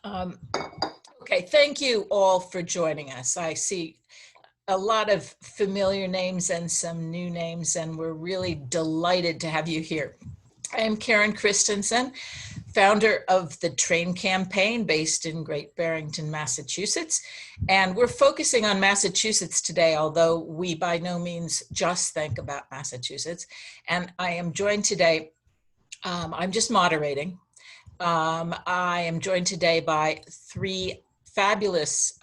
Um, okay, thank you all for joining us. I see a lot of familiar names and some new names, and we're really delighted to have you here. I am Karen Christensen, founder of the Train Campaign based in Great Barrington, Massachusetts. And we're focusing on Massachusetts today, although we by no means just think about Massachusetts. And I am joined today, I'm just moderating. I am joined today by three fabulous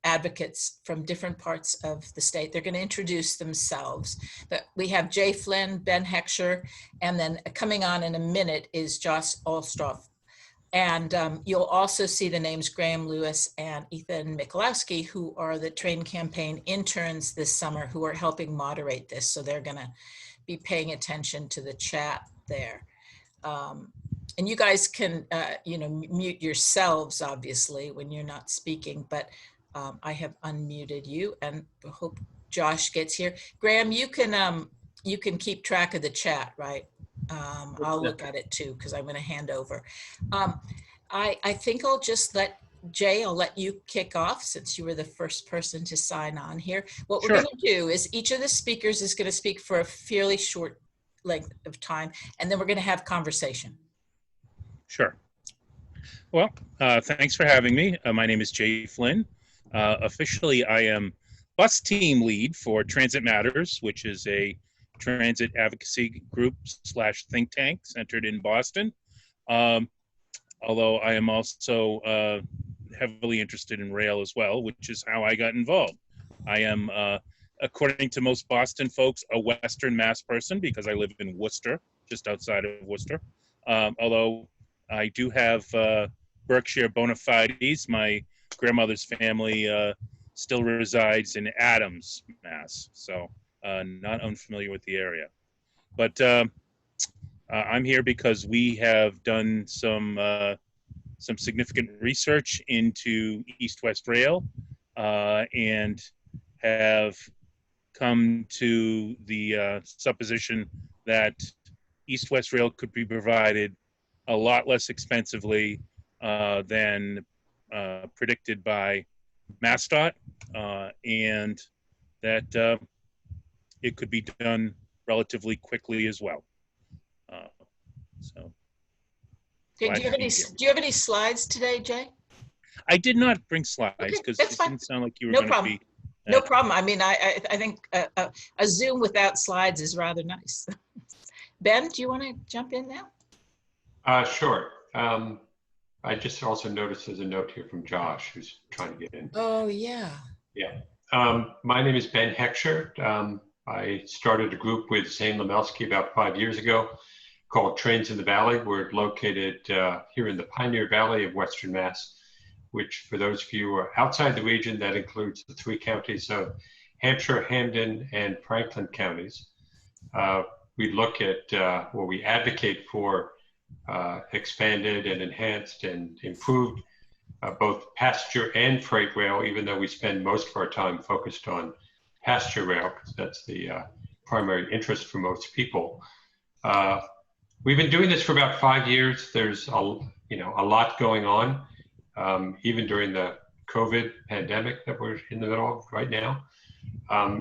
advocates from different parts of the state. They're going to introduce themselves. But we have Jay Flynn, Ben Heckscher, and then coming on in a minute is Josh Olstroff. And you'll also see the names Graham Lewis and Ethan Michalowski, who are the Train Campaign interns this summer who are helping moderate this. So they're going to be paying attention to the chat there. And you guys can, mute yourselves, obviously, when you're not speaking, but I have unmuted you and hope Josh gets here. Graham, you can keep track of the chat, right? I'll look at it too, because I'm going to hand over. I think I'll just let Jay, I'll let you kick off since you were the first person to sign on here. What we're going to do is each of the speakers is going to speak for a fairly short length of time, and then we're going to have conversation. Sure. Well, thanks for having me. My name is Jay Flynn. Officially, I am bus team lead for Transit Matters, which is a transit advocacy group / think tank centered in Boston. Although I am also heavily interested in rail as well, which is how I got involved. I am, according to most Boston folks, a Western Mass person because I live in Worcester, just outside of Worcester. Although I do have Berkshire bona fides. My grandmother's family still resides in Adams, Mass. So not unfamiliar with the area. But I'm here because we have done some significant research into East-West Rail and have come to the supposition that East-West Rail could be provided a lot less expensively than predicted by MassDOT, and that it could be done relatively quickly as well. Okay, do you have any slides today, Jay? I did not bring slides because it didn't sound like you were going to be. No problem. I mean, I think a Zoom without slides is rather nice. Ben, do you want to jump in now? Sure. I just also noticed there's a note here from Josh who's trying to get in. Oh, yeah. Yeah. My name is Ben Heckscher. I started a group with Zane Lemelski about 5 years ago called Trains in the Valley. We're located here in the Pioneer Valley of Western Mass, which for those of you who are outside the region, that includes the 3 counties of Hampshire, Hamden, and Franklin counties. We look at, we advocate for expanded and enhanced and improved both passenger and freight rail, even though we spend most of our time focused on passenger rail, because that's the primary interest for most people. We've been doing this for about 5 years. There's a lot going on, even during the COVID pandemic that we're in the middle of right now,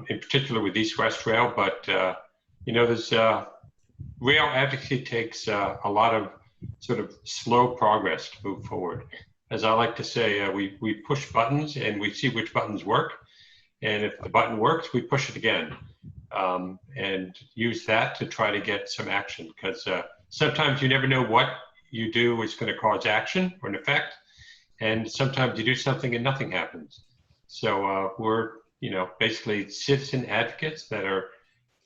in particular with East-West Rail. But there's rail advocacy takes a lot of sort of slow progress to move forward. As I like to say, we push buttons and we see which buttons work. And if the button works, we push it again and use that to try to get some action. Because sometimes you never know what you do is going to cause action or an effect. And sometimes you do something and nothing happens. So we're, basically citizen advocates that are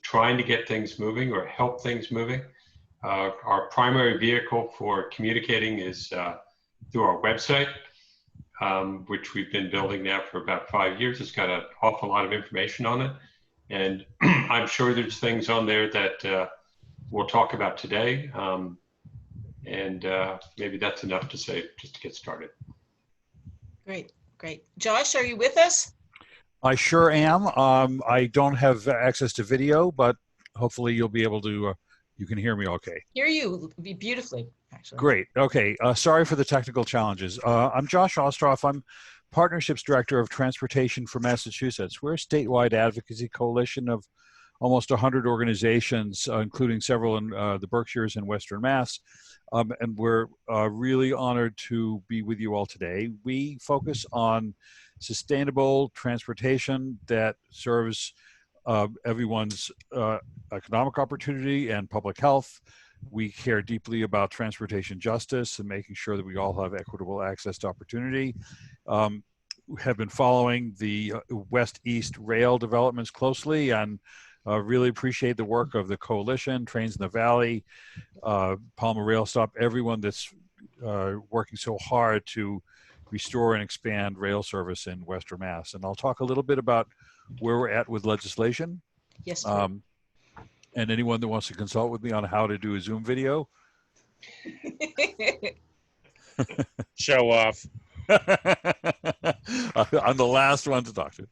trying to get things moving or help things moving. Our primary vehicle for communicating is through our website, which we've been building now for about 5 years. It's got an awful lot of information on it. And I'm sure there's things on there that we'll talk about today. Maybe that's enough to say just to get started. Great, great. Josh, are you with us? I sure am. I don't have access to video, but hopefully you'll be able to, you can hear me okay. Hear you beautifully, actually. actually. Great. Okay. Sorry for the technical challenges. I'm Josh Ostroff. I'm Partnerships Director of Transportation for Massachusetts. We're a statewide advocacy coalition of almost 100 organizations, including several in the Berkshires and Western Mass. And we're really honored to be with you all today. We focus on sustainable transportation that serves everyone's economic opportunity and public health. We care deeply about transportation justice and making sure that we all have equitable access to opportunity. We have been following the West-East rail developments closely and really appreciate the work of the coalition, Trains in the Valley, Palmer Rail Stop, everyone that's working so hard to restore and expand rail service in Western Mass. And I'll talk a little bit about where we're at with legislation. Yes, please. And anyone that wants to consult with me on how to do a Zoom video. Show off. I'm the last one to talk to.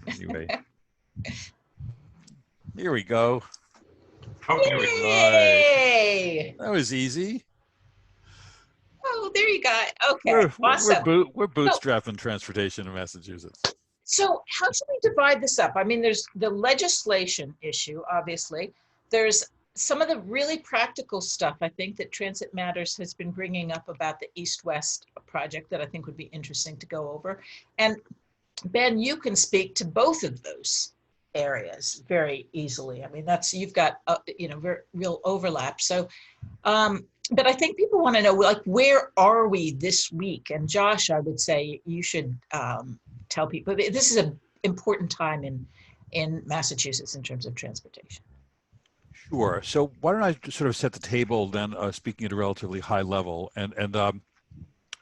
Anyway, here we go. Okay. Yay! That was easy. Oh, there you go. Okay, awesome. We're bootstrapping transportation in Massachusetts. So how should we divide this up? I mean, there's the legislation issue, obviously. There's some of the really practical stuff, I think, that Transit Matters has been bringing up about the East-West project that I think would be interesting to go over. And Ben, you can speak to both of those areas very easily. I mean, you've got, very, real overlap. So, but I think people want to know, like, where are we this week? And Josh, I would say you should tell people this is an important time in Massachusetts in terms of transportation. Sure. So why don't I sort of set the table then, speaking at a relatively high level, and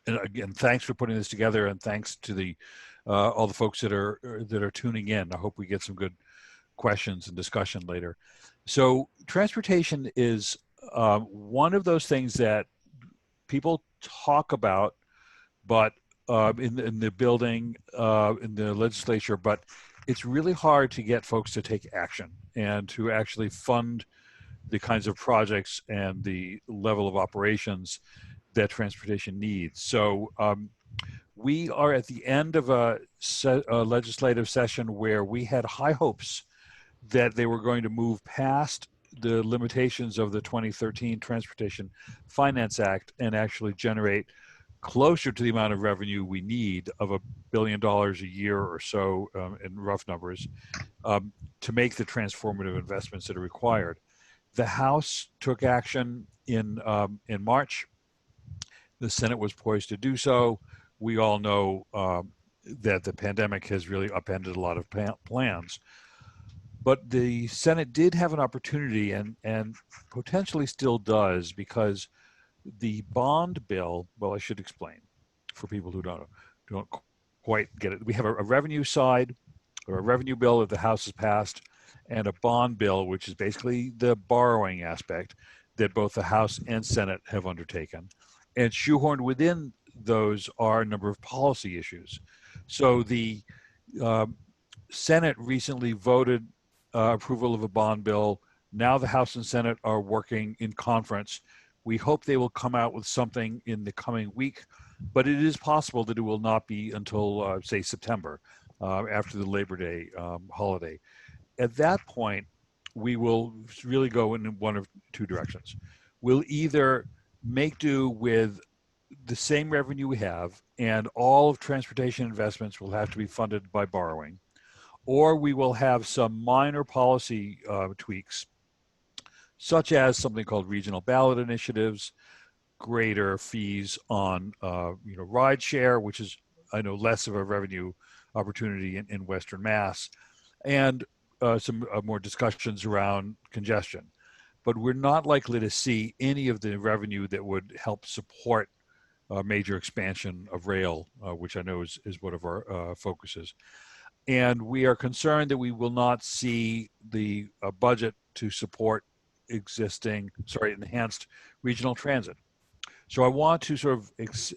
again, thanks for putting this together, and thanks to the all the folks that are tuning in. I hope we get some good questions and discussion later. So transportation is one of those things that people talk about, but in the building, in the legislature, but it's really hard to get folks to take action and to actually fund the kinds of projects and the level of operations that transportation needs. So we are at the end of a legislative session where we had high hopes that they were going to move past the limitations of the 2013 Transportation Finance Act and actually generate closer to the amount of revenue we need of $1 billion a year or so in rough numbers to make the transformative investments that are required. The House took action in March. The Senate was poised to do so. We all know that the pandemic has really upended a lot of plans. But the Senate did have an opportunity and potentially still does, because the bond bill, well, I should explain for people who don't quite get it. We have a revenue side, or a revenue bill that the House has passed, and a bond bill, which is basically the borrowing aspect that both the House and Senate have undertaken. And shoehorned within those are a number of policy issues. So the Senate recently voted approval of a bond bill. Now the House and Senate are working in conference. We hope they will come out with something in the coming week, but it is possible that it will not be until, say, September, after the Labor Day holiday. At that point, we will really go in one of two directions. We'll either make do with the same revenue we have, and all of transportation investments will have to be funded by borrowing, or we will have some minor policy tweaks, such as something called regional ballot initiatives, greater fees on ride share, which is, I know, less of a revenue opportunity in Western Mass, and some more discussions around congestion. But we're not likely to see any of the revenue that would help support major expansion of rail, which I know is one of our focuses. And we are concerned that we will not see the budget to support enhanced regional transit. So I want to sort of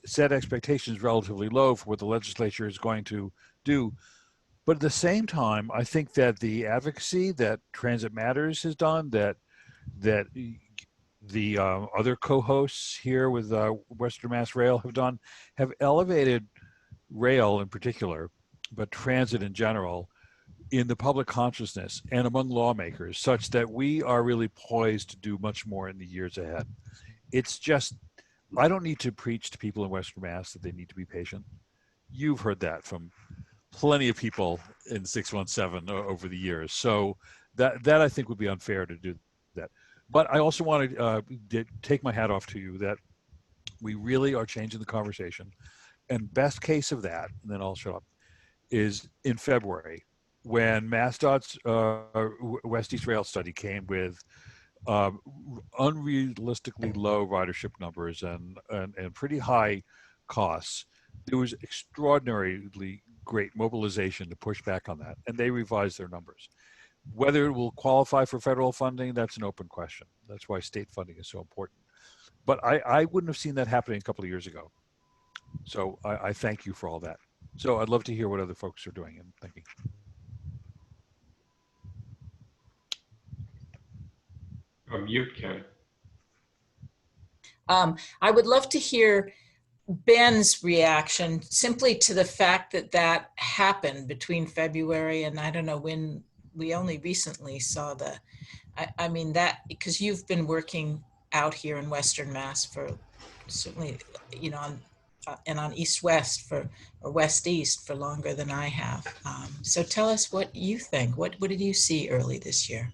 set expectations relatively low for what the legislature is going to do. But at the same time, I think that the advocacy that Transit Matters has done, that the other co-hosts here with Western Mass Rail have done, have elevated rail in particular, but transit in general, in the public consciousness and among lawmakers, such that we are really poised to do much more in the years ahead. It's just, I don't need to preach to people in Western Mass that they need to be patient. You've heard that from plenty of people in 617 over the years. So that I think would be unfair to do that. But I also want to take my hat off to you that we really are changing the conversation. And best case of that, and then I'll shut up, is in February when MassDOT's West East Rail study came with unrealistically low ridership numbers and pretty high costs. There was extraordinarily great mobilization to push back on that, and they revised their numbers. Whether it will qualify for federal funding, that's an open question. That's why state funding is so important. But I wouldn't have seen that happening a couple of years ago. So I thank you for all that. So I'd love to hear what other folks are doing and thinking. Or mute, Karen. I would love to hear Ben's reaction simply to the fact that that happened between February and I don't know when. We only recently saw I mean that, because you've been working out here in Western Mass for certainly, you know, and on East-West or West-East for longer than I have. So tell us what you think. What did you see early this year?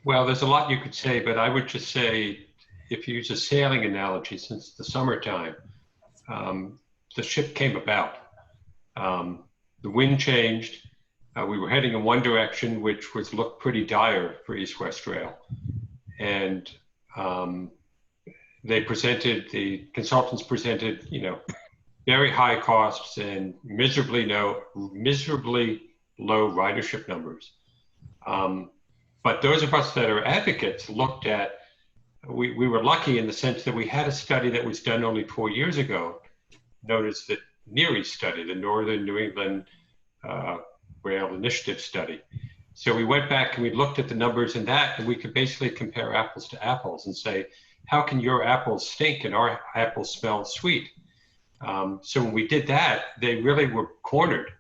Well, there's a lot you could say, but I would just say, if you use a sailing analogy, since the summertime, the ship came about. The wind changed. We were heading in one direction, which looked pretty dire for East-West Rail. And the consultants presented, you know, very high costs and miserably low ridership numbers. But those of us that are advocates looked at, we were lucky in the sense that we had a study that was done only 4 years ago, known as the NERI study, the Northern New England Rail Initiative study. So we went back and we looked at the numbers in that, and we could basically compare apples to apples and say, how can your apples stink and our apples smell sweet? So when we did that, they really were cornered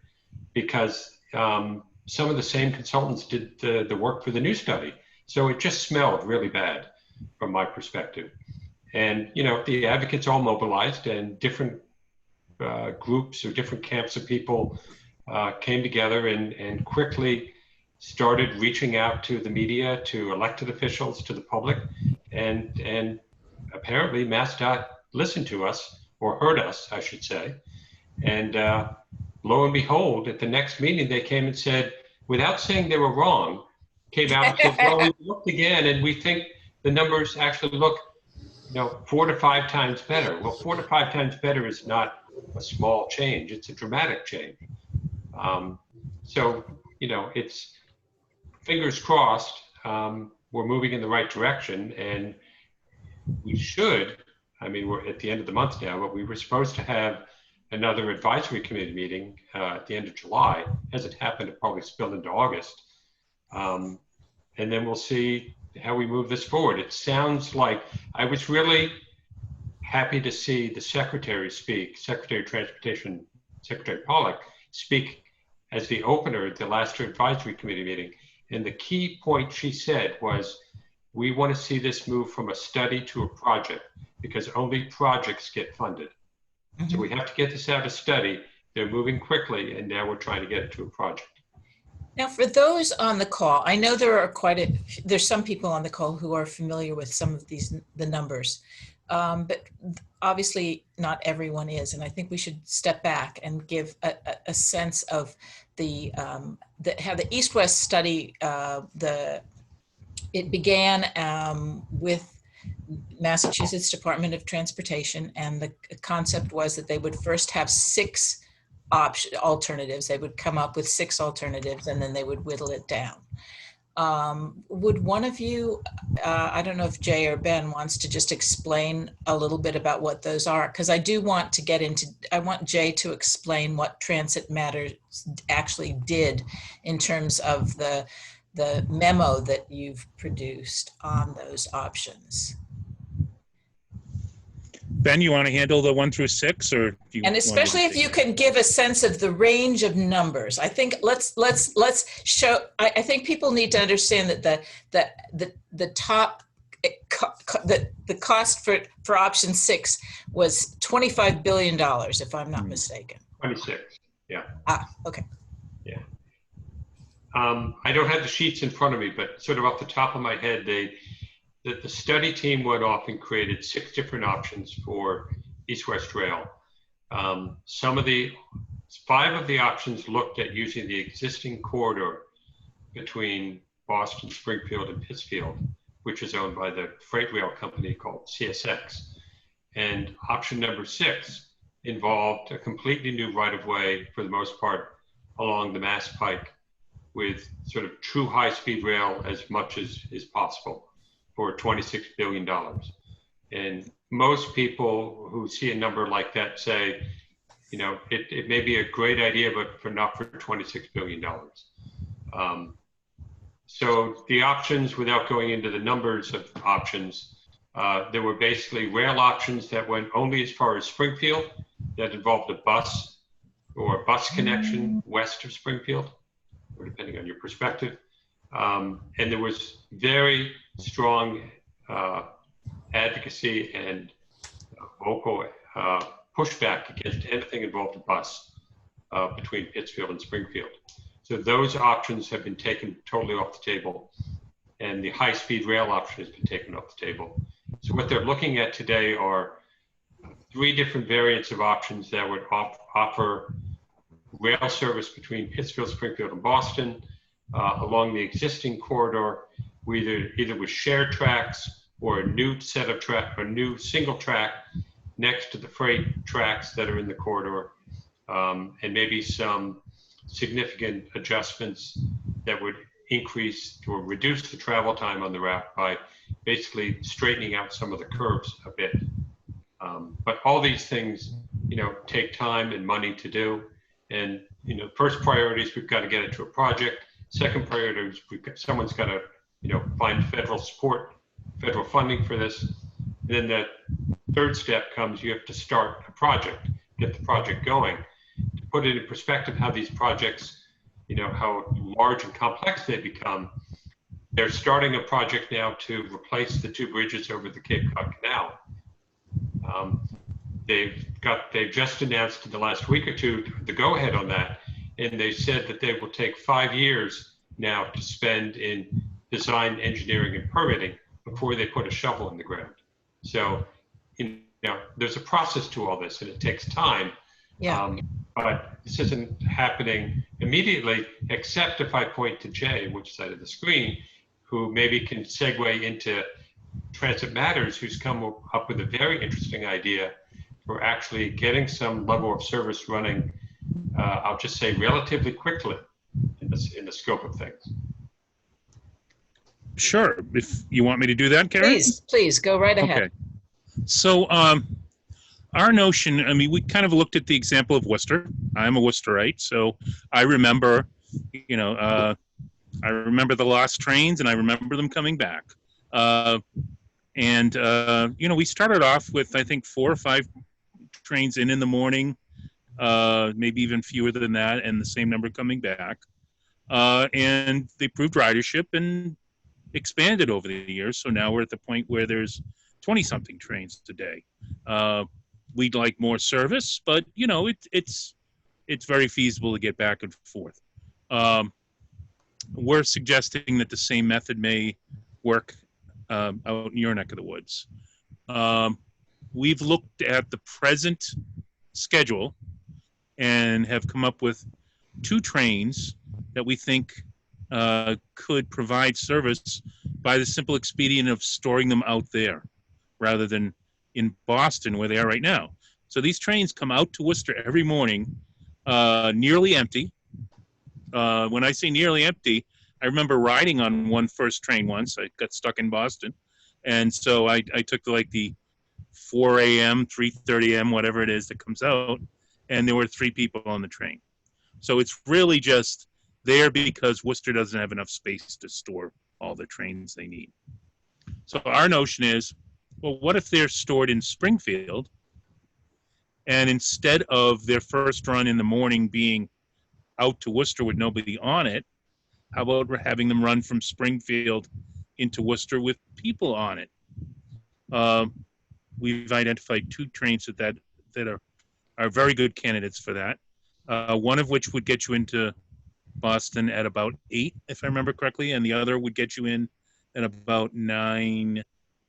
because some of the same consultants did the work for the new study. So it just smelled really bad from my perspective. And, you know, the advocates all mobilized, and different groups or different camps of people came together and quickly started reaching out to the media, to elected officials, to the public, and apparently MassDOT listened to us, or heard us, I should say. And lo and behold, at the next meeting, they came and said, without saying they were wrong, came out and said, well, we looked again, and we think the numbers actually look, you know, 4 to 5 times better. Well, 4 to 5 times better is not a small change. It's a dramatic change. So, you know, it's fingers crossed, we're moving in the right direction, and we should, I mean, we're at the end of the month now, but we were supposed to have another advisory committee meeting at the end of July. Hasn't happened, it probably spilled into August. And then we'll see how we move this forward. It sounds like, I was really happy to see the secretary speak, Secretary of Transportation, Secretary Pollack, speak as the opener at the last advisory committee meeting. And the key point she said was, we want to see this move from a study to a project, because only projects get funded. Mm-hmm. So we have to get this out of study. They're moving quickly, and now we're trying to get it to a project. Now, for those on the call, I know there are there's some people on the call who are familiar with some of the numbers, but obviously not everyone is. And I think we should step back and give a sense of how the East-West study, it began with Massachusetts Department of Transportation, and the concept was that they would first have 6 alternatives. They would come up with 6 alternatives, and then they would whittle it down. Would one of you, I don't know if Jay or Ben wants to just explain a little bit about what those are, because I do want to get into, I want Jay to explain what Transit Matters actually did in terms of the memo that you've produced on those options. Ben, you want to handle the 1 through 6, or do you And want me to especially if take you it? can give a sense of the range of numbers. I think let's show. I think people need to understand that the top the cost for option 6 was $25 billion, if I'm not mistaken. 26. Yeah. Okay. Yeah. I don't have the sheets in front of me, but sort of off the top of my head, the study team went off and created 6 different options for East-West Rail. 5 of the options looked at using the existing corridor between Boston, Springfield, and Pittsfield, which is owned by the freight rail company called CSX. And option number 6 involved a completely new right-of-way, for the most part, along the Mass Pike, with sort of true high-speed rail as much as is possible for $26 billion. And most people who see a number like that say, you know, it may be a great idea, but not for $26 billion. So the options, without going into the numbers of options, there were basically rail options that went only as far as Springfield, that involved a bus or a bus connection west of Springfield, or depending on your perspective. And there was very strong advocacy and vocal pushback against anything involved a bus between Pittsfield and Springfield. So those options have been taken totally off the table, and the high-speed rail option has been taken off the table. So what they're looking at today are 3 different variants of options that would offer rail service between Pittsfield, Springfield, and Boston along the existing corridor, either with shared tracks or a new set of track, or new single track next to the freight tracks that are in the corridor, and maybe some significant adjustments that would increase or reduce the travel time on the route by basically straightening out some of the curves a bit. But all these things, you know, take time and money to do. And, you know, first priority is we've got to get it to a project. Second priority is someone's got to, you know, find federal support, federal funding for this. And then the third step comes, you have to start a project, get the project going. To put it in perspective, how these projects, you know, how large and complex they become, they're starting a project now to replace the 2 bridges over the Cape Cod Canal. They've just announced in the last week or 2 the go-ahead on that, and they said that they will take 5 years now to spend in design, engineering, and permitting before they put a shovel in the ground. So, you know, there's a process to all this, and it takes time. Yeah. But this isn't happening immediately, except if I point to Jay, which side of the screen, who maybe can segue into Transit Matters, who's come up with a very interesting idea for actually getting some level of service running, I'll just say relatively quickly in the scope of things. Sure, if you want me to do that, Karen. Please go right ahead. Okay. So our notion, I mean, we kind of looked at the example of Worcester. I'm a Worcesterite, so I remember, you know, I remember the lost trains, and I remember them coming back. You know, we started off with, I think, 4 or 5 trains in the morning, maybe even fewer than that, and the same number coming back. And they proved ridership and expanded over the years. So now we're at the point where there's 20-something trains a day. We'd like more service, but, you know, it's very feasible to get back and forth. We're suggesting that the same method may work out in your neck of the woods. We've looked at the present schedule and have come up with 2 trains that we think could provide service by the simple expedient of storing them out there rather than in Boston where they are right now. So these trains come out to Worcester every morning, nearly empty. When I say nearly empty, I remember riding on one first train once. I got stuck in Boston. And so I took the 4 a.m., 3:30 a.m., whatever it is that comes out, and there were 3 people on the train. So it's really just there because Worcester doesn't have enough space to store all the trains they need. So our notion is Well, what if they're stored in Springfield, and instead of their first run in the morning being out to Worcester with nobody on it, how about having them run from Springfield into Worcester with people on it? Um, we've identified two trains that are very good candidates for that. One of which would get you into Boston at about 8, if I remember correctly, and the other would get you in at about 9:05,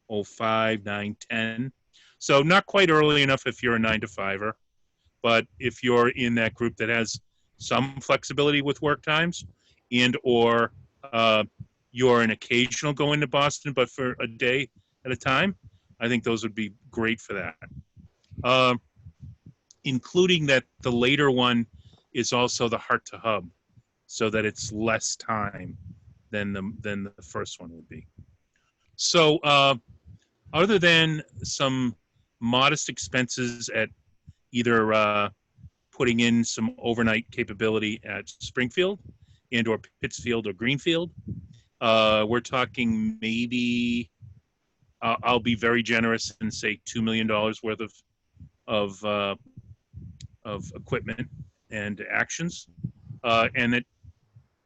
9:10. So not quite early enough if you're a 9 to 5er, but if you're in that group that has some flexibility with work times, and or you're an occasional going to Boston, but for a day at a time, I think those would be great for that. Including that the later one is also the heart to hub, so that it's less time than the first one would be. So other than some modest expenses at either putting in some overnight capability at Springfield and or Pittsfield or Greenfield, we're talking maybe, I'll be very generous and say $2 million worth of equipment and actions, and that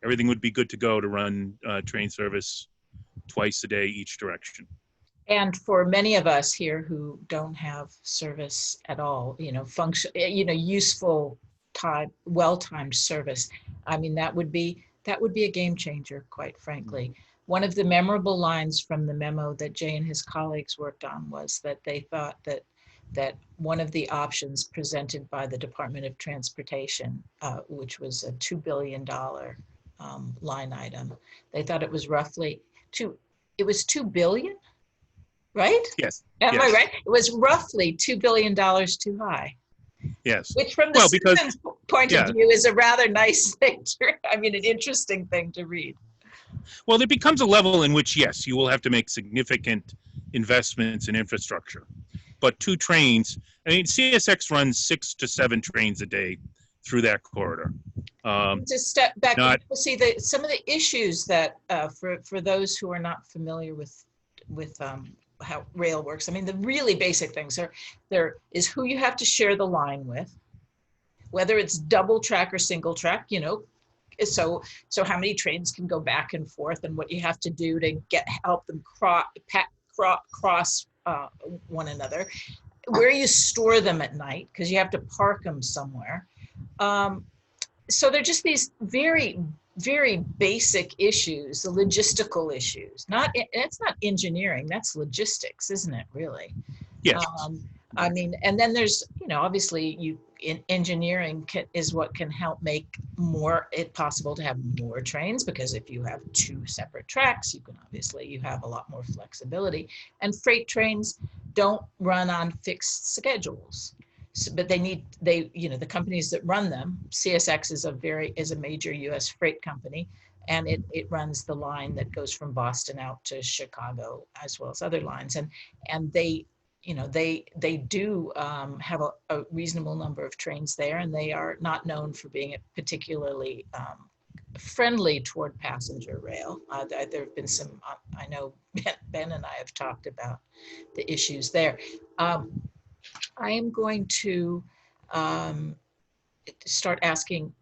everything would be good to go to run train service twice a day each direction. And for many of us here who don't have service at all, useful time, well-timed service, I mean, that would be a game changer, quite frankly. One of the memorable lines from the memo that Jay and his colleagues worked on was that they thought that one of the options presented by the Department of Transportation, which was a $2 billion line item, they thought it was roughly $2 billion, right? Yes. Am I yes. right? It was roughly $2 billion too high. Yes. Which from the citizen's point of view is a rather nice thing an interesting thing to read. Well, there becomes a level in which, yes, you will have to make significant investments in infrastructure. But 2 trains, I mean, CSX runs 6 to 7 trains a day through that corridor. To step back, see some of the issues that for those who are not familiar with how rail works. I mean, the really basic things are there is who you have to share the line with, whether it's double track or single track, so how many trains can go back and forth, and what you have to do to help them cross one another, where you store them at night, because you have to park them somewhere. So they're just these very, very basic issues, the logistical issues. It's not engineering, that's logistics, isn't it, really? Yes. I mean, and then there's, obviously engineering is what can help make it possible to have more trains, because if you have 2 separate tracks, you have a lot more flexibility. And freight trains don't run on fixed schedules. So, but the companies that run them, CSX is a major U.S. freight company, and it runs the line that goes from Boston out to Chicago, as well as other lines, and they do have a reasonable number of trains there, and they are not known for being particularly friendly toward passenger rail. There have been some, I know Ben and I have talked about the issues there. I am going to start passing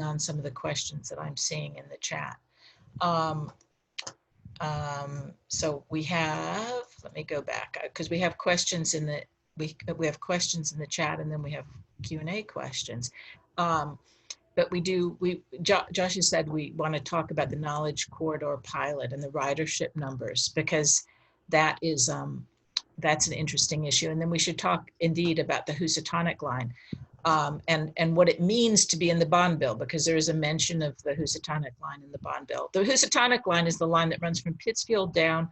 on some of the questions that I'm seeing in the chat. So we have, let me go back, because we have questions in the, we have questions in the chat, and then we have Q&A questions. But Josh has said we want to talk about the Knowledge Corridor pilot and the ridership numbers, because that is, that's an interesting issue. And then we should talk indeed about the Housatonic line and what it means to be in the bond bill, because there is a mention of the Housatonic line in the bond bill. The Housatonic line is the line that runs from Pittsfield down.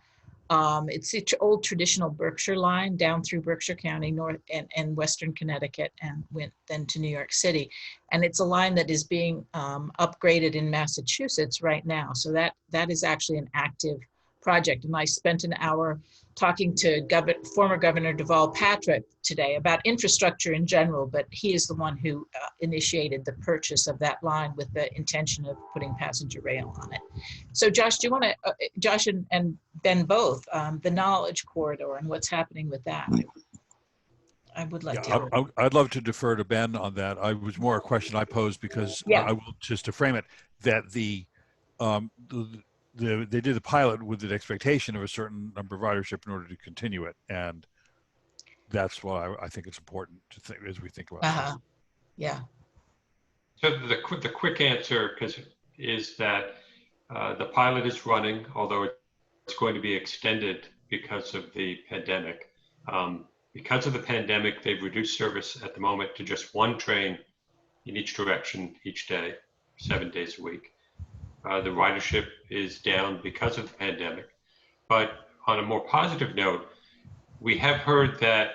It's the old traditional Berkshire line down through Berkshire County, north and western Connecticut, and went then to New York City. And it's a line that is being upgraded in Massachusetts right now. So that is actually an active project. And I spent an hour talking to former Governor Deval Patrick today about infrastructure in general, but he is the one who initiated the purchase of that line with the intention of putting passenger rail on it. So Josh, do you want to, Josh and Ben both, the knowledge corridor and what's happening with that? I would like to. I'd love to defer to Ben on that. I was more a question I posed because I will just to frame it that they did the pilot with the expectation of a certain number of ridership in order to continue it, and that's why I think it's important to think as we think about this. Yeah. So the quick answer is that the pilot is running, although it's going to be extended because of the pandemic. Because of the pandemic, they've reduced service at the moment to just one train in each direction each day, 7 days a week. The ridership is down because of the pandemic. But on a more positive note, we have heard that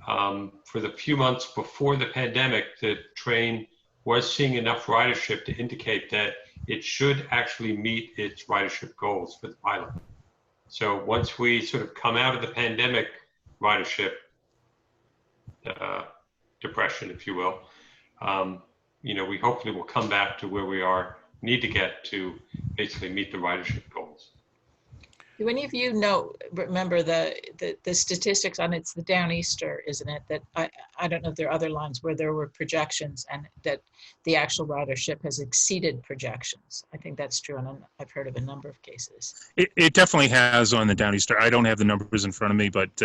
for the few months before the pandemic, the train was seeing enough ridership to indicate that it should actually meet its ridership goals for the pilot. So once we sort of come out of the pandemic ridership depression, if you will, we hopefully will come back to where we need to get to basically meet the ridership goals. Do any of you remember the statistics on it's the Downeaster, isn't it? That I don't know if there are other lines where there were projections and that the actual ridership has exceeded projections. I think that's true, and I've heard of a number of cases. It definitely has on the Downeaster. I don't have the numbers in front of me, but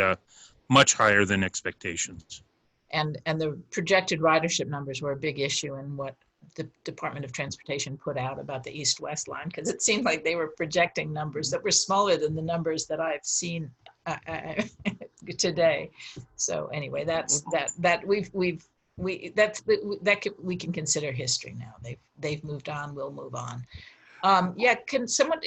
much higher than expectations. And the projected ridership numbers were a big issue in what the Department of Transportation put out about the East-West line, because it seemed like they were projecting numbers that were smaller than the numbers that I've seen today. So anyway, we can consider history now. They've moved on. We'll move on. Can someone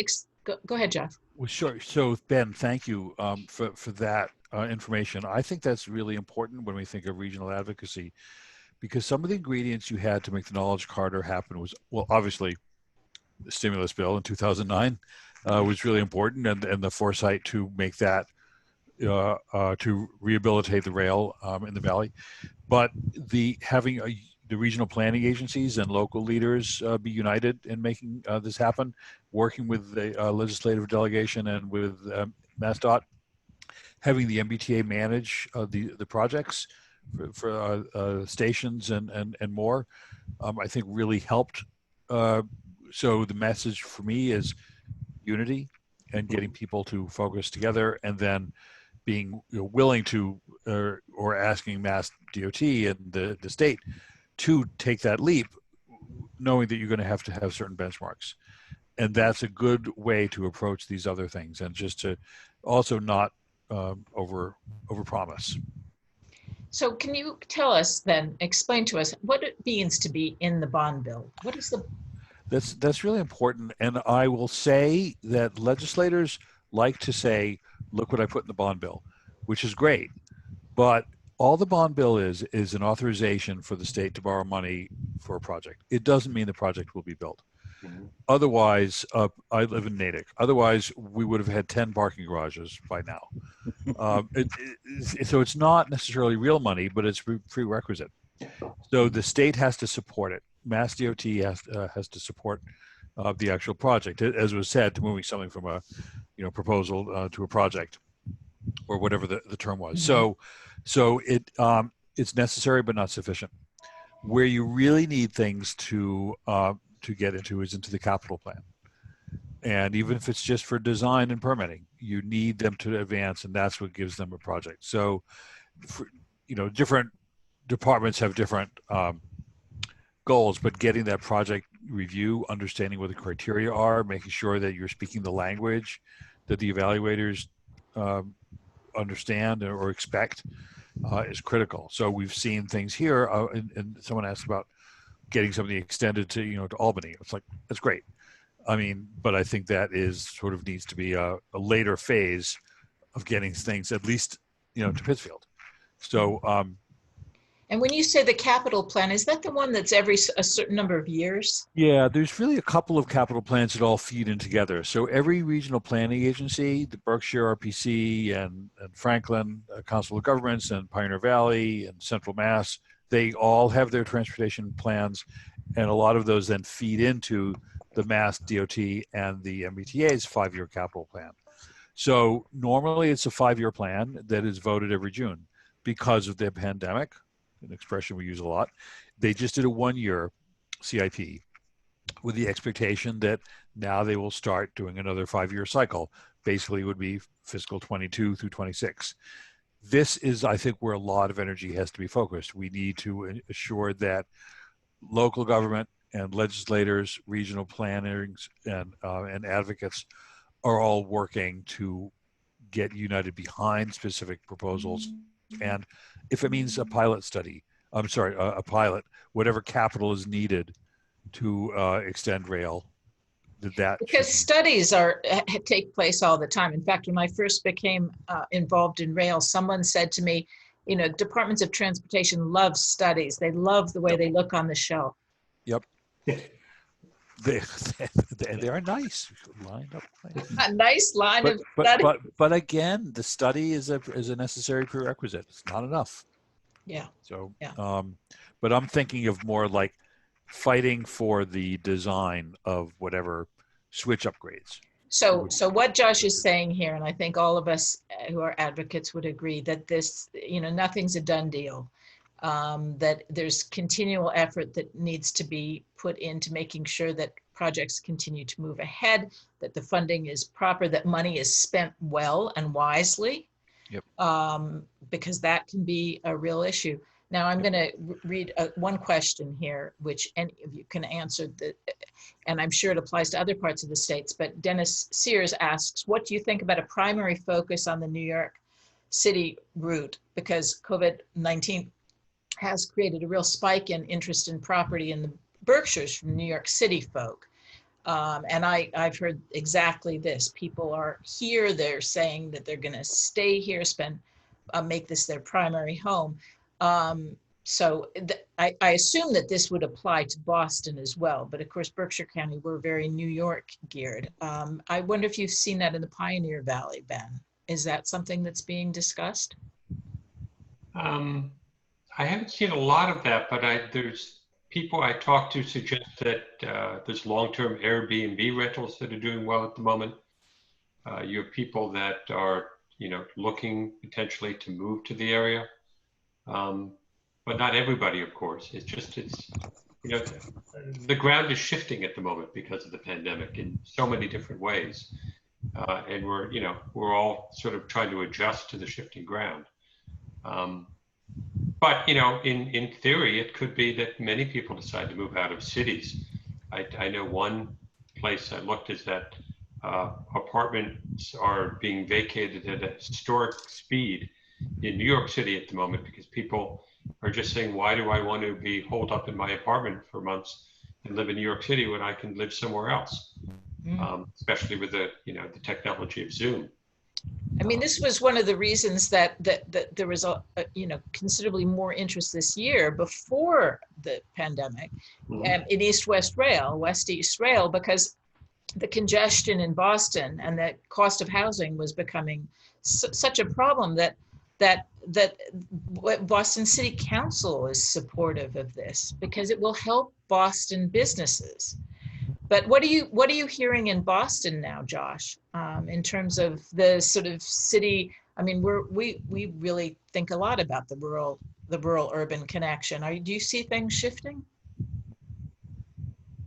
go ahead, Jeff? Well, sure. So Ben, thank you for that information. I think that's really important when we think of regional advocacy, because some of the ingredients you had to make the knowledge corridor happen was, well, obviously the stimulus bill in 2009 was really important, and the foresight to make that to rehabilitate the rail in the valley, but having the regional planning agencies and local leaders be united in making this happen, working with the legislative delegation and with MassDOT, having the MBTA manage the projects for stations and more, I think really helped. So the message for me is unity and getting people to focus together, and then being willing to or asking Mass DOT and the state to take that leap, knowing that you're going to have certain benchmarks. And that's a good way to approach these other things, and just to also not over promise. So can you tell us then, explain to us what it means to be in the bond bill? What is the... That's really important. And I will say that legislators like to say, look what I put in the bond bill, which is great. But all the bond bill is an authorization for the state to borrow money for a project. It doesn't mean the project will be built. Mm-hmm. Otherwise, I live in Natick. Otherwise, we would have had 10 parking garages by now. So it's not necessarily real money, but it's prerequisite. So the state has to support it. Mass DOT has to support the actual project, as was said, to moving something from a proposal to a project, or whatever the term was. Mm-hmm. So it's necessary but not sufficient. Where you really need things to get into is into the capital plan. And even if it's just for design and permitting, you need them to advance, and that's what gives them a project. So, different departments have different goals, but getting that project review, understanding what the criteria are, making sure that you're speaking the language that the evaluators understand or expect is critical. So we've seen things here, and someone asked about getting something extended to Albany. It's like, that's great. I mean, but I think that needs to be a later phase of getting things at least to Pittsfield. So And when you say the capital plan, is that the one that's every a certain number of years? Yeah, there's really a couple of capital plans that all feed in together. So every regional planning agency, the Berkshire RPC and Franklin Council of Governments and Pioneer Valley and Central Mass, they all have their transportation plans, and a lot of those then feed into the Mass DOT and the MBTA's 5-year capital plan. So normally it's a 5-year plan that is voted every June. Because of the pandemic, an expression we use a lot, they just did a 1-year CIP with the expectation that now they will start doing another 5-year cycle. Basically, it would be fiscal 22 through 26. This is, I think, where a lot of energy has to be focused. We need to assure that local government and legislators, regional planners, and advocates are all working to get united behind specific proposals. And if it means a pilot study, a pilot, whatever capital is needed to extend rail, Because studies take place all the time. In fact, when I first became involved in rail, someone said to me, you know, departments of transportation love studies. They love the way they look on the shelf. Yep. They are nice, lined up. A nice line of study. But again, the study is a necessary prerequisite. It's not enough. Yeah. So, yeah. But I'm thinking of more like fighting for the design of whatever switch upgrades. So what Josh is saying here, and I think all of us who are advocates would agree that this, you know, nothing's a done deal. That there's continual effort that needs to be put into making sure that projects continue to move ahead, that the funding is proper, that money is spent well and wisely. Yep. Because that can be a real issue. Now I'm going to read one question here, which any of you can answer, and I'm sure it applies to other parts of the states, but Dennis Sears asks, what do you think about a primary focus on the New York City route? Because COVID-19 has created a real spike in interest in property in the Berkshires from New York City folk. And I've heard exactly this. People are here, they're saying that they're going to stay here, make this their primary home. So I assume that this would apply to Boston as well, but of course, Berkshire County, we're very New York geared. I wonder if you've seen that in the Pioneer Valley, Ben. Is that something that's being discussed? I haven't seen a lot of that, but there's people I talk to suggest that there's long-term Airbnb rentals that are doing well at the moment. You have people that are, you know, looking potentially to move to the area. But not everybody, of course. It's you know, the ground is shifting at the moment because of the pandemic in so many different ways. And we're all sort of trying to adjust to the shifting ground. But, you know, in theory, it could be that many people decide to move out of cities. I know one place I looked is that apartments are being vacated at a historic speed in New York City at the moment because people are just saying, why do I want to be holed up in my apartment for months and live in New York City when I can live somewhere else? Especially with the technology of Zoom. I mean, this was one of the reasons that there was considerably more interest this year before the pandemic in East-West Rail, West-East Rail, because the congestion in Boston and the cost of housing was becoming such a problem that Boston City Council is supportive of this because it will help Boston businesses. But what are you hearing in Boston now, Josh, in terms of the sort of city? I mean, we really think a lot about the rural urban connection. Do you see things shifting?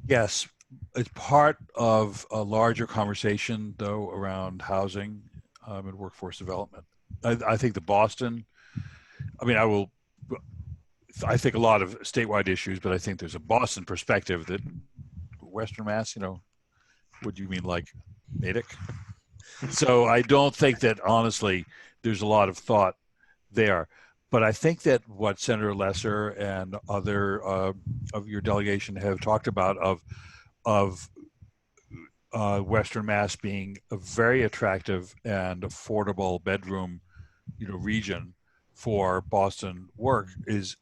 Yes, it's part of a larger conversation, though, around housing and workforce development. I think the Boston. I mean, I think a lot of statewide issues, but I think there's a Boston perspective that. Western Mass, what do you mean, like Natick? So I don't think that, honestly, there's a lot of thought there. But I think that what Senator Lesser and other of your delegation have talked about of Western Mass being a very attractive and affordable bedroom, region for Boston work is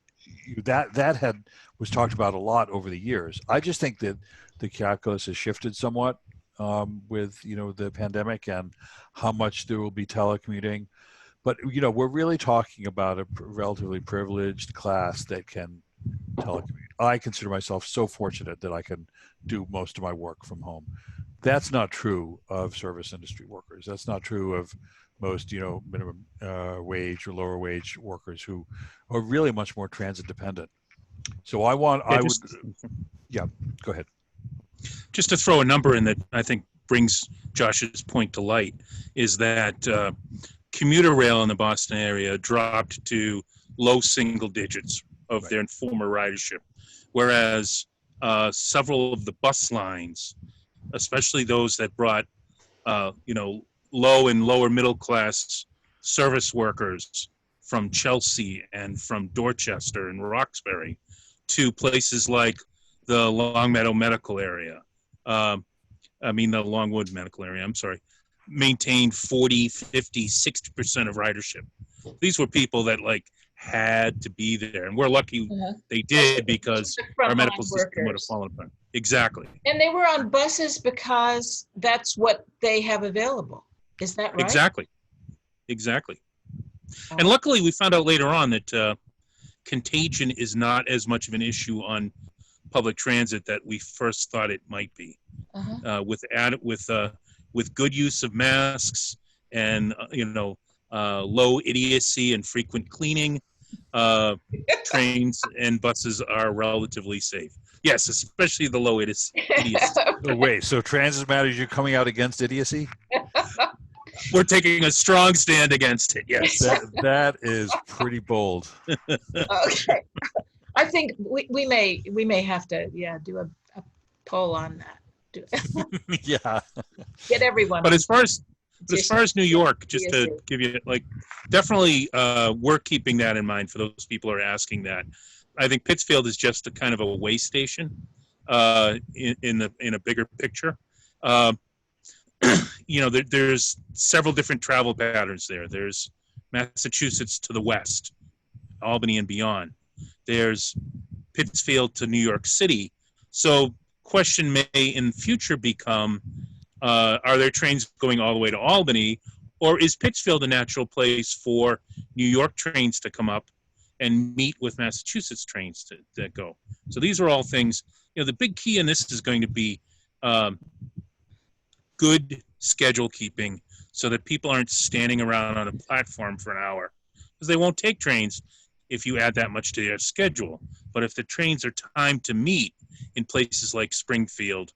that was talked about a lot over the years. I just think that the calculus has shifted somewhat with the pandemic and how much there will be telecommuting. But we're really talking about a relatively privileged class that can telecommute. I consider myself so fortunate that I can do most of my work from home. That's not true of service industry workers. That's not true of most, minimum wage or lower wage workers who are really much more transit dependent. So yeah, go ahead. Just to throw a number in that I think brings Josh's point to light is that commuter rail in the Boston area dropped to low single digits of their former ridership, whereas several of the bus lines, especially those that brought low and lower middle class service workers from Chelsea and from Dorchester and Roxbury to places like the Longmeadow medical area. The Longwood medical area, I'm sorry, maintained 40, 50, 60% of ridership. These were people that had to be there. And we're lucky they did because our medical system would have fallen apart. Exactly. And they were on buses because that's what they have available. Is that right? Exactly. And luckily we found out later on that contagion is not as much of an issue on public transit that we first thought it might be. With good use of masks and low idiocy and frequent cleaning, trains and buses are relatively safe. Yes, especially the low idiocy. Oh, wait, so transit matters, you're coming out against idiocy? We're taking a strong stand against it, yes. That is pretty bold. Okay. I think we may have to do a poll on that. Yeah. Get everyone. But as far as New York, just to give you definitely we're keeping that in mind for those people who are asking that. I think Pittsfield is just a kind of a way station in a bigger picture. There's several different travel patterns there. There's Massachusetts to the west, Albany and beyond. There's Pittsfield to New York City. So question may in future become, are there trains going all the way to Albany, or is Pittsfield a natural place for New York trains to come up and meet with Massachusetts trains that go? So these are all things, the big key in this is going to be good schedule keeping so that people aren't standing around on a platform for an hour, because they won't take trains if you add that much to their schedule. But if the trains are timed to meet in places like Springfield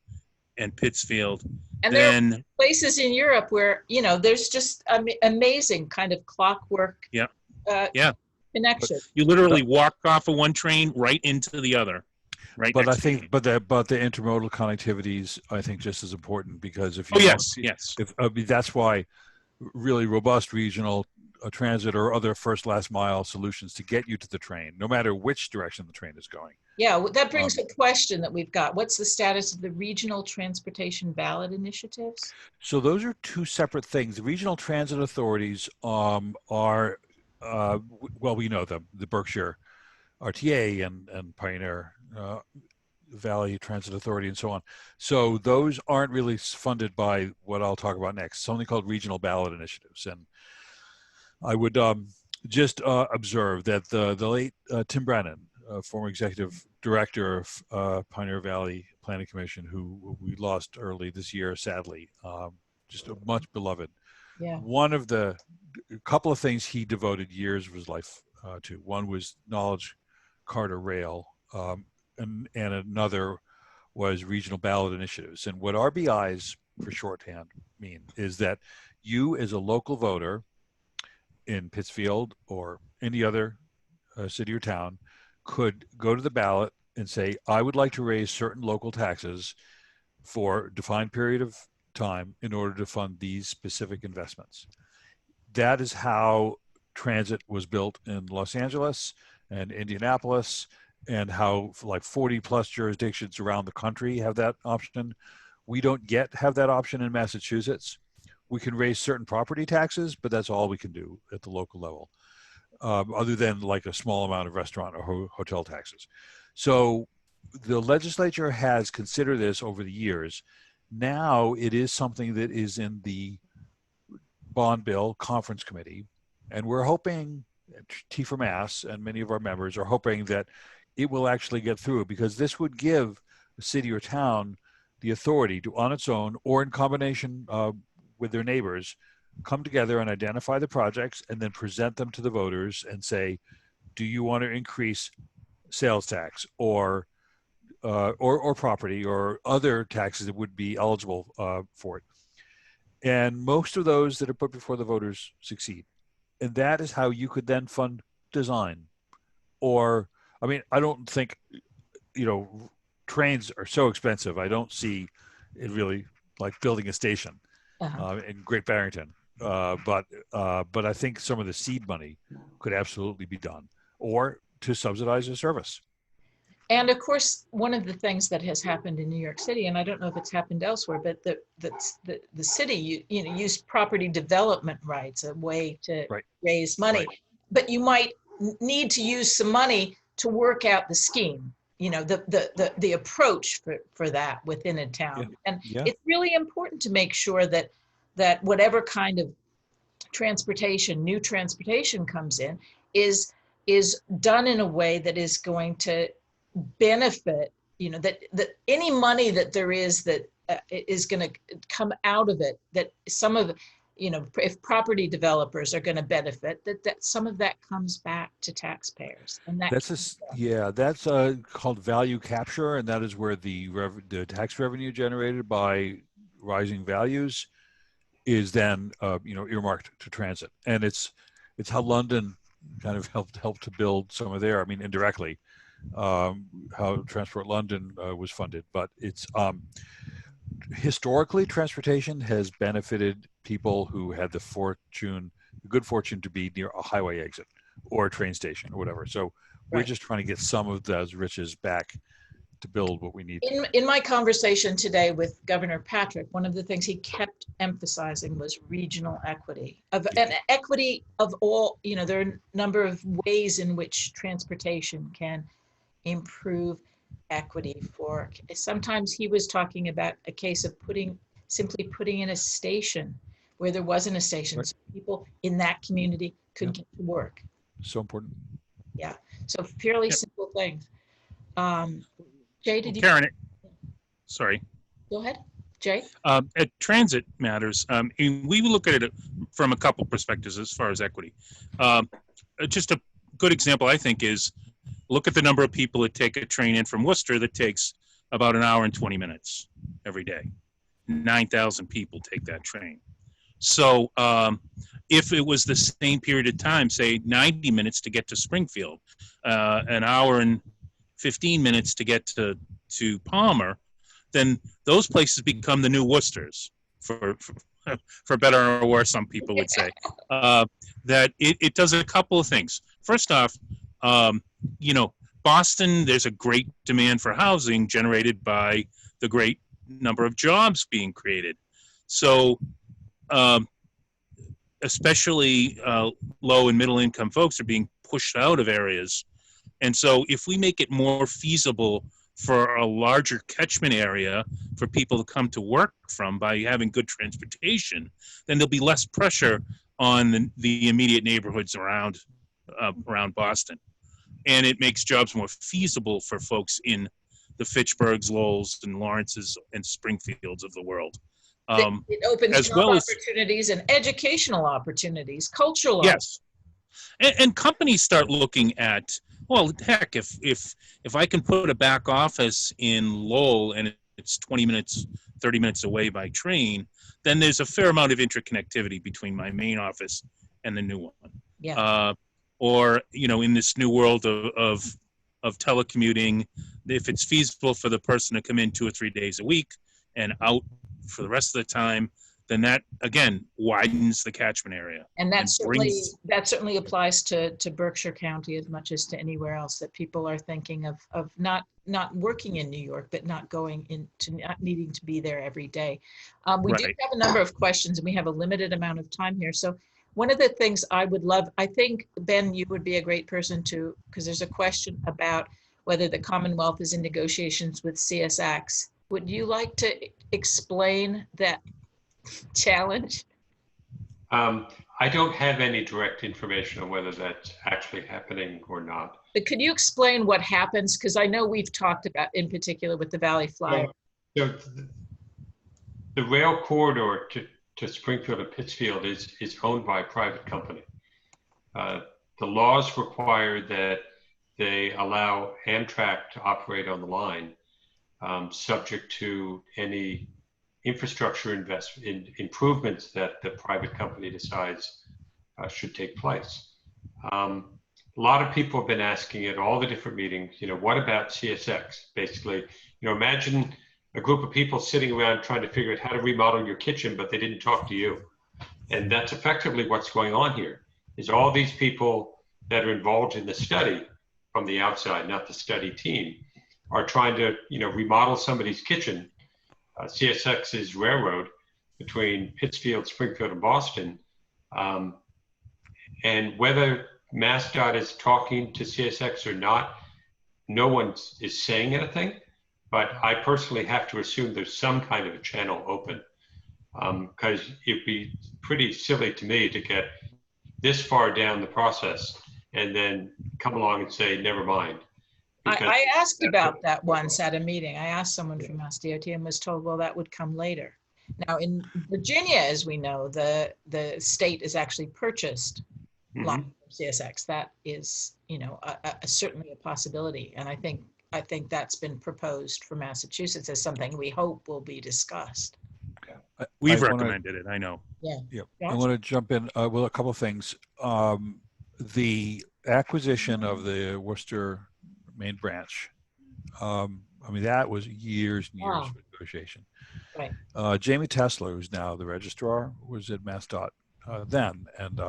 and Pittsfield, and then there are places in Europe where there's just amazing kind of clockwork connection. You literally walk off of one train right into the other. Right. But I think, but the intermodal connectivity is, I think, just as important, because if you that's why really robust regional transit or other last mile solutions to get you to the train, no matter which direction the train is going. Yeah, that brings a question that we've got. What's the status of the regional transportation ballot initiatives? So those are two separate things. The regional transit authorities are, we know them, the Berkshire RTA and Pioneer Valley Transit Authority and so on. So those aren't really funded by what I'll talk about next, something called regional ballot initiatives. And I would just observe that the late Tim Brennan, former executive director of Pioneer Valley Planning Commission, who we lost early this year, sadly, just a much beloved. Yeah. One of the couple of things he devoted years of his life to. One was Knowledge Carter Rail, and another was regional ballot initiatives. And what RBIs, for shorthand, mean is that you, as a local voter in Pittsfield or any other city or town, could go to the ballot and say, I would like to raise certain local taxes for a defined period of time in order to fund these specific investments. That is how transit was built in Los Angeles and Indianapolis, and how 40 plus jurisdictions around the country have that option. We don't yet have that option in Massachusetts. We can raise certain property taxes, but that's all we can do at the local level. other than like a small amount of restaurant or hotel taxes. So the legislature has considered this over the years. Now it is something that is in the bond bill conference committee, and we're hoping, T for Mass and many of our members are hoping that it will actually get through, because this would give a city or town the authority to, on its own or in combination with their neighbors, come together and identify the projects and then present them to the voters and say, do you want to increase sales tax or property or other taxes that would be eligible for it? And most of those that are put before the voters succeed. And that is how you could then fund design. Or, I mean, I don't think, trains are so expensive. I don't see it really like building a station in Great Barrington. But I think some of the seed money could absolutely be done, or to subsidize a service. And of course, one of the things that has happened in New York City, and I don't know if it's happened elsewhere, but the city used property development rights, a way to raise money. Right. But you might need to use some money to work out the scheme, the approach for that within a town. And it's really important to make sure that whatever kind of new transportation comes in is done in a way that is going to benefit, that any money that there is that is going to come out of it, that some of, if property developers are going to benefit, that some of that comes back to taxpayers. And that's called value capture, and that is where the tax revenue generated by rising values is then earmarked to transit. And it's how London kind of helped to build some of their, I mean, indirectly, how Transport London was funded. But it's historically, transportation has benefited people who had the good fortune to be near a highway exit or a train station or whatever. So we're just trying to get some of those riches back to build what we need. In my conversation today with Governor Patrick, one of the things he kept emphasizing was regional equity and equity of all, there are a number of ways in which transportation can improve equity for, sometimes he was talking about a case of simply putting in a station where there wasn't a station, so people in that community could get to work. So important. Yeah, so fairly simple things. Jay, did you? Karen, sorry. Go ahead, Jay. At Transit Matters, we look at it from a couple perspectives as far as equity. Just a good example, I think, is look at the number of people that take a train in from Worcester that takes about an hour and 20 minutes every day. 9,000 people take that train. So if it was the same period of time, say 90 minutes to get to Springfield, an hour and 15 minutes to get to Palmer, then those places become the new Worcesters, for better or worse, some people would say. That it does a couple of things. First off, Boston, there's a great demand for housing generated by the great number of jobs being created. So especially low and middle income folks are being pushed out of areas. And so if we make it more feasible for a larger catchment area for people to come to work from by having good transportation, then there'll be less pressure on the immediate neighborhoods around Boston. And it makes jobs more feasible for folks in the Fitchburgs, Lowells, and Lawrences and Springfields of the world. It opens as job well opportunities and educational opportunities, cultural opportunities. And companies start looking at, well, heck, if I can put a back office in Lowell and it's 20 minutes, 30 minutes away by train, then there's a fair amount of interconnectivity between my main office and the new one. Yeah. Or, in this new world of telecommuting, if it's feasible for the person to come in 2 or 3 days a week and out for the rest of the time, then that, again, widens the catchment area. And that certainly applies to Berkshire County as much as to anywhere else, that people are thinking of not working in New York, but not needing to be there every day. We do have a number of questions, and we have a limited amount of time here. So one of the things I would love, I think, Ben, you would be a great person to, because there's a question about whether the Commonwealth is in negotiations with CSX. Would you like to explain that challenge? I don't have any direct information on whether that's actually happening or not. But could you explain what happens? Because I know we've talked about, in particular, with the Valley Flyer. So the rail corridor to Springfield and Pittsfield is owned by a private company. The laws require that they allow Amtrak to operate on the line, subject to any infrastructure improvements that the private company decides should take place. A lot of people have been asking at all the different meetings, what about CSX? Basically, imagine a group of people sitting around trying to figure out how to remodel your kitchen, but they didn't talk to you. And that's effectively what's going on here, is all these people that are involved in the study from the outside, not the study team, are trying to, remodel somebody's kitchen, CSX's railroad between Pittsfield, Springfield, and Boston. And whether MassDOT is talking to CSX or not, no one is saying anything, but I personally have to assume there's some kind of a channel open, because it'd be pretty silly to me to get this far down the process and then come along and say, never mind. I asked about that once at a meeting. I asked someone from MassDOT and was told, well, that would come later. Now in Virginia, as we know, the state has actually purchased line from CSX. That is, certainly a possibility. And I think that's been proposed for Massachusetts as something we hope will be discussed. We've recommended it, I know. Yeah. Yep. Gotcha. I want to jump in with a couple of things. The acquisition of the Worcester main branch, that was years and years of negotiation. Right. Jamie Tesler, who's now the registrar, was at MassDOT then, and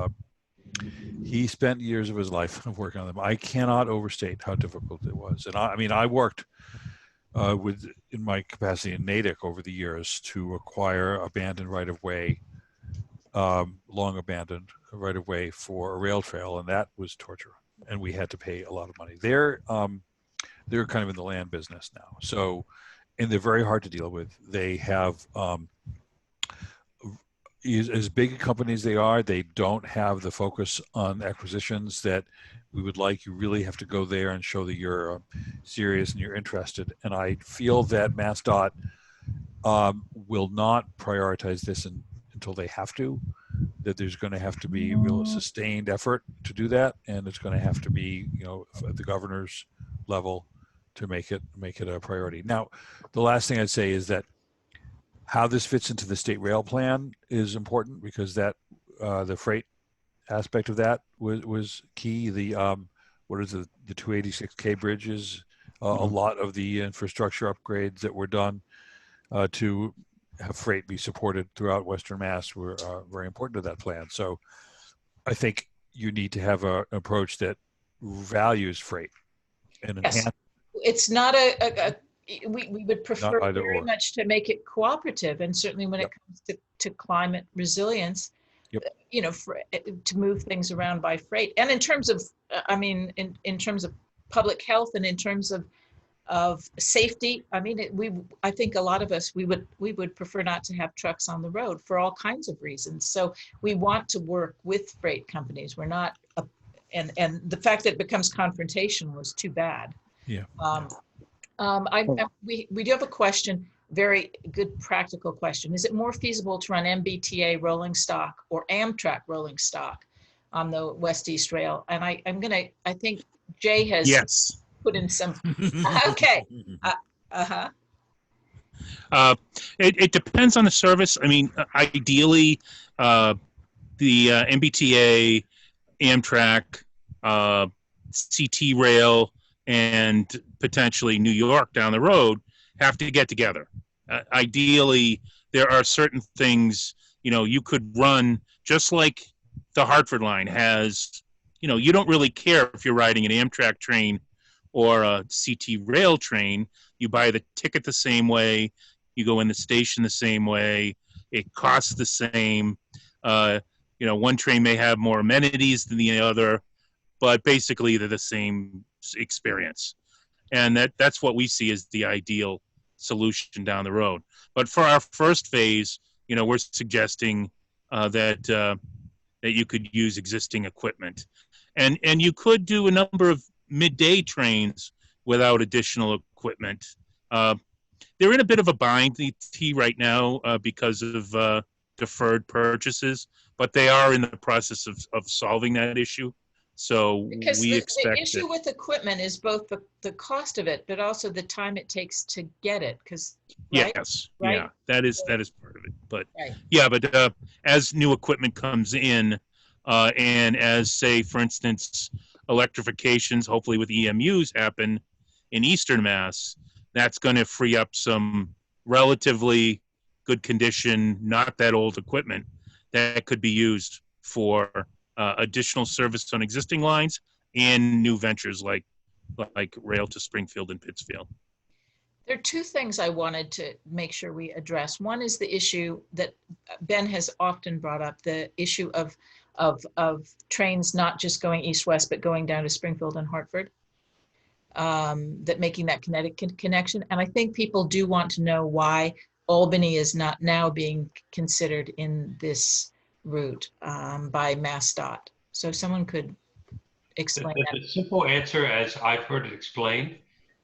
he spent years of his life working on them. I cannot overstate how difficult it was. And I worked in my capacity in Natick over the years to acquire abandoned right-of-way, long abandoned right-of-way for a rail trail, and that was torture. And we had to pay a lot of money. They're kind of in the land business now. So, and they're very hard to deal with. They have, as big a company as they are, they don't have the focus on acquisitions that we would like. You really have to go there and show that you're serious and you're interested. And I feel that MassDOT will not prioritize this until they have to, that there's going to have to be real sustained effort to do that. And it's going to have to be, at the governor's level to make it a priority. Now, the last thing I'd say is that how this fits into the state rail plan is important, because that the freight aspect of that was key. The 286K bridges, a lot of the infrastructure upgrades that were done to have freight be supported throughout Western Mass were very important to that plan. So I think you need to have an approach that values freight and enhance. It's not we would prefer very much to make it cooperative, and certainly when it comes to climate resilience, to move things around by freight. And in terms of, in terms of public health and in terms of safety, I think a lot of us, we would prefer not to have trucks on the road for all kinds of reasons. So we want to work with freight companies. We're not, and the fact that it becomes confrontational is too bad. Yeah. We do have a question, very good practical question. Is it more feasible to run MBTA rolling stock or Amtrak rolling stock on the West East Rail? And I think Jay has put in some, okay. It depends on the service. Ideally, the MBTA, Amtrak, CT Rail, and potentially New York down the road have to get together. Ideally, there are certain things, you could run, just like the Hartford line has, you don't really care if you're riding an Amtrak train or a CT rail train. You buy the ticket the same way, you go in the station the same way, it costs the same. one train may have more amenities than the other, but basically they're the same experience. And that's what we see as the ideal solution down the road. But for our first phase, we're suggesting that you could use existing equipment, and you could do a number of midday trains without additional equipment. They're in a bit of a bind right now because of deferred purchases, but they are in the process of solving that issue. So Because we the expect issue that, with equipment is both the cost of it, but also the time it takes to get it. Because yes, right? yeah, that is part of it. But Right. yeah, but as new equipment comes in, and as, say, for instance, electrifications, hopefully with EMUs, happen in Eastern Mass, that's going to free up some relatively good condition, not that old equipment that could be used for additional service on existing lines and new ventures like rail to Springfield and Pittsfield. There are two things I wanted to make sure we address. One is the issue that Ben has often brought up, the issue of trains not just going east-west, but going down to Springfield and Hartford, that making that Connecticut connection. And I think people do want to know why Albany is not now being considered in this route by MassDOT. So someone could explain that. The simple answer, as I've heard it explained,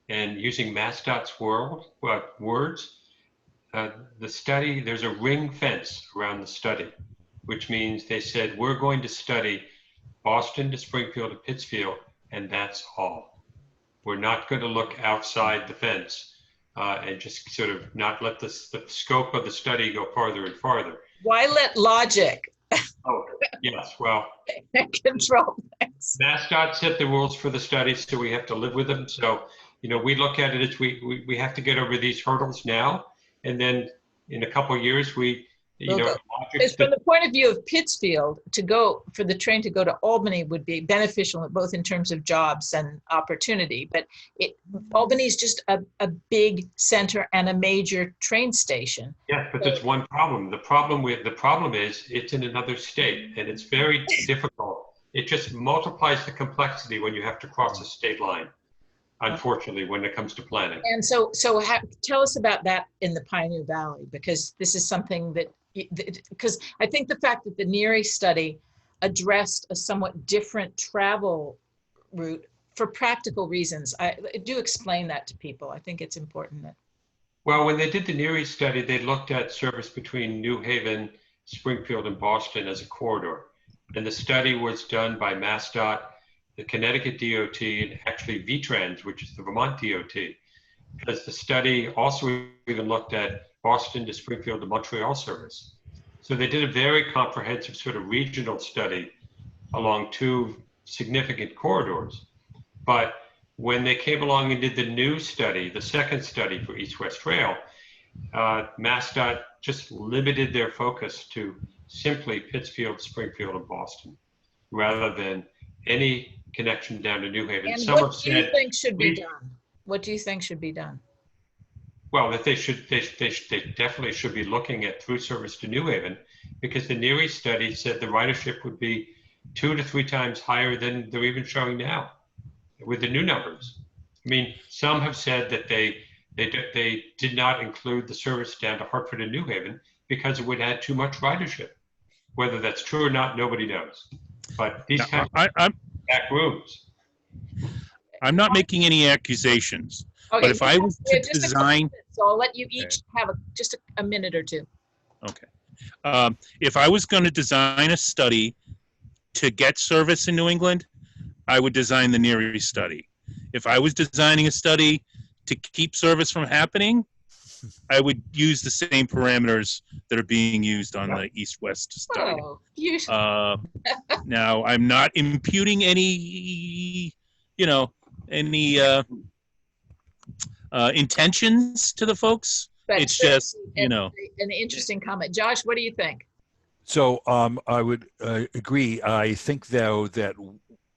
and using MassDOT's words, the study, there's a ring fence around the study, which means they said, we're going to study Boston to Springfield to Pittsfield, and that's all. We're not going to look outside the fence and just sort of not let the scope of the study go farther and farther. Why let logic Oh, yes, well, control things? MassDOT set the rules for the study, so we have to live with them. So, we look at it as we have to get over these hurdles now, and then in a couple of years, Because from the point of view of Pittsfield, for the train to go to Albany would be beneficial, both in terms of jobs and opportunity. But Albany is just a big center and a major train station. Yeah, but there's one problem. The problem is it's in another state, and it's very difficult. It just multiplies the complexity when you have to cross a state line, unfortunately, when it comes to planning. And so tell us about that in the Pioneer Valley, because this is something because I think the fact that the NERI study addressed a somewhat different travel route for practical reasons. I do explain that to people. I think it's important that. Well, when they did the NERI study, they looked at service between New Haven, Springfield, and Boston as a corridor. And the study was done by MassDOT, the Connecticut DOT, and actually VTrans, which is the Vermont DOT. Because the study also even looked at Boston to Springfield to Montreal service. So they did a very comprehensive sort of regional study along two significant corridors. But when they came along and did the new study, the second study for East-West Rail, MassDOT just limited their focus to simply Pittsfield, Springfield, and Boston, rather than any connection down to New Haven. And what do you think should be done? What do you think should be done? Well, that they definitely should be looking at through service to New Haven, because the NERI study said the ridership would be 2 to 3 times higher than they're even showing now with the new numbers. I mean, some have said that they did not include the service down to Hartford and New Haven because it would add too much ridership. Whether that's true or not, nobody knows. But these kinds of back rooms. I'm not making any accusations. Okay, but if I was to design, so I'll let you each have just a minute or two. Okay. If I was going to design a study to get service in New England, I would design the NERI study. If I was designing a study to keep service from happening, I would use the same parameters that are being used on the East-West study. Oh, beautiful. Now, I'm not imputing any intentions to the folks. But it's just, an interesting comment. Josh, what do you think? So I would agree. I think, though, that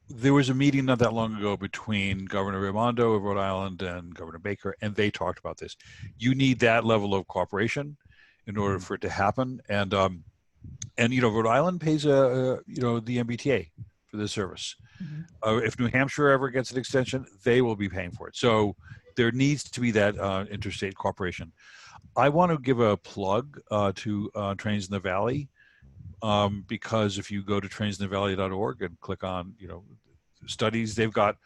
there was a meeting not that long ago between Governor Raimondo of Rhode Island and Governor Baker, and they talked about this. You need that level of cooperation in order for it to happen. And And, you know, Rhode Island pays you know, the MBTA for this service. If New Hampshire ever gets an extension, they will be paying for it. So there needs to be that interstate cooperation. I want to give a plug to Trains in the Valley, because if you go to trainsinthevalley.org and click on, you know, studies, they've got,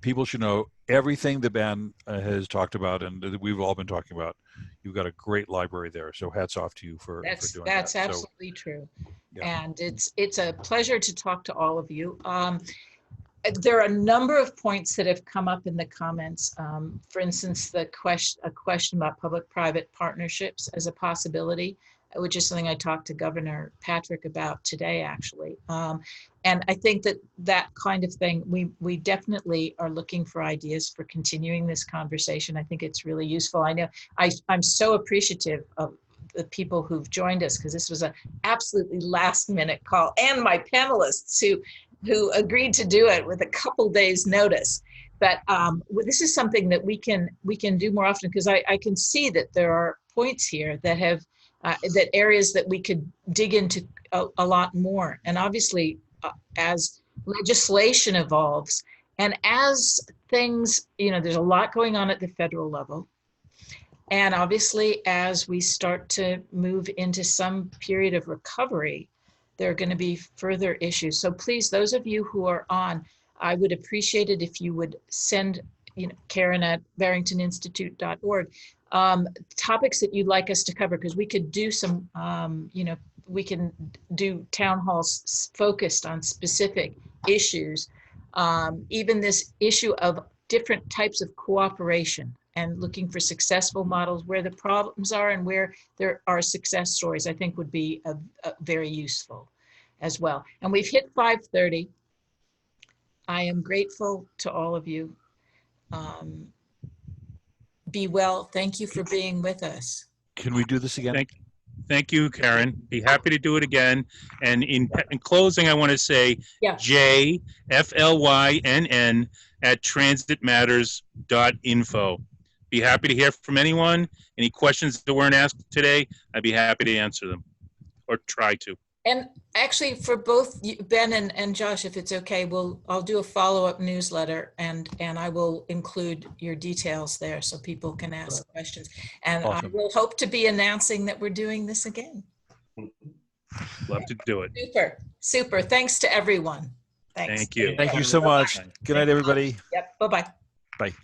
people should know everything that Ben has talked about and that we've all been talking about. You've got a great library there. So hats off to you for doing that. That's absolutely true. Yeah. And it's a pleasure to talk to all of you. There are a number of points that have come up in the comments. For instance, a question about public-private partnerships as a possibility, which is something I talked to Governor Patrick about today, actually. And I think that kind of thing, we definitely are looking for ideas for continuing this conversation. I think it's really useful. I know I'm so appreciative of the people who've joined us, because this was an absolutely last-minute call, and my panelists who agreed to do it with a couple days notice. But this is something that we can do more often, because I can see that there are points here that have that areas that we could dig into a lot more. And obviously, as legislation evolves and as things, you know, there's a lot going on at the federal level. And obviously, as we start to move into some period of recovery, there are going to be further issues. So please, those of you who are on, I would appreciate it if you would send, you know, Karen at barringtoninstitute.org, topics that you'd like us to cover, because we could do some, you know, we can do town halls focused on specific issues. Even this issue of different types of cooperation and looking for successful models where the problems are and where there are success stories, I think would be a very useful as well. And we've hit 5:30. I am grateful to all of you. Be well. Thank you for being with us. Can we do this again? Thank you, Karen. Be happy to do it again. And in closing, I want to say jflynn@transitmatters.info. Be happy to hear from anyone. Any questions that weren't asked today, I'd be happy to answer them, or try to. And actually, for both Ben and Josh, if it's okay, I'll do a follow-up newsletter, and I will include your details there so people can ask questions. And Awesome. I will hope to be announcing that we're doing this again. Love to do it. Super. Thanks to everyone. Thanks. Thank you. Thank you so much. Good night, everybody. Yep. Bye-bye. Bye.